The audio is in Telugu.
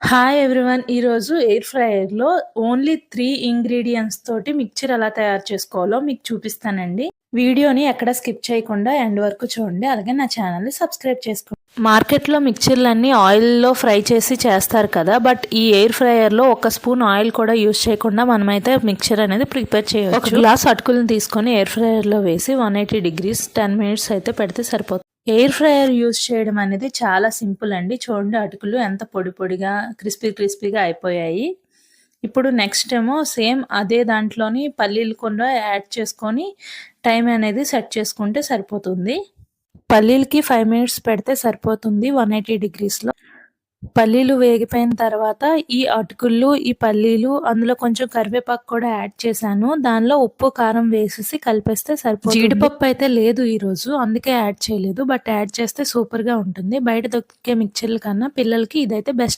Hi everyone. ఈరోజు ఎయిర్ ఫ్రైయర్‌లో ఓన్లీ 3 ఇంగ్రీడియెంట్స్ తోటి మిక్చర్ ఎలా తయారు చేసుకోవాలో మీకు చూపిస్తానండి. వీడియోని ఎక్కడ స్కిప్ చేయకుండా ఎండ్ వరకు చూడండి. అలాగే నా ఛానల్‌ని సబ్స్క్రైబ్ చేసుకోండి. మార్కెట్‌లో మిక్చర్‌లన్నీ ఆయిల్‌లో ఫ్రై చేసి చేస్తారు కదా! బట్ ఈ ఎయిర్ ఫ్రైయర్‌లో ఒక స్పూన్ ఆయిల్ కూడా యూజ్ చేయకుండా మనమైతే మిక్చర్ అనేది ప్రిపేర్ చేయొచ్చు. ఒక గ్లాస్ అటుకులను తీసుకొని ఎయిర్ ఫ్రైయర్‌లో వేసి 180 డిగ్రీస్ 10 మినిట్స్ అయితే పెడితే సరిపోతుంది. ఎయిర్ ఫ్రైయర్ యూజ్ చేయడం అనేది చాలా సింపుల్ అండి. చూడండి అటుకులు ఎంత పొడి పొడిగా క్రిస్పీగా అయిపోయాయి. ఇప్పుడు నెక్స్ట్ ఏమో సేమ్ అదే దాంట్లోని పల్లీలు కూడా యాడ్ చేసుకొని టైం అనేది సెట్ చేసుకుంటే సరిపోతుంది. పల్లీలకి 5 మినిట్స్ పెడితే సరిపోతుంది 180 డిగ్రీస్‌లో. పల్లీలు వేగిపోయిన తర్వాత ఈ అటుకులు, ఈ పల్లీలు అందులో కొంచెం కరివేపాకు కూడా యాడ్ చేశాను. దానిలో ఉప్పు, కారం వేసేసి కలిపేస్తే సరిపోతుంది. జీడిపప్పు అయితే లేదు ఈరోజు, అందుకే యాడ్ చేయలేదు. బట్ యాడ్ చేస్తే సూపర్‌గా ఉంటుంది. బయట దొరికే మిక్చర్ల కన్నా పిల్లలకి ఇదైతే బెస్ట్.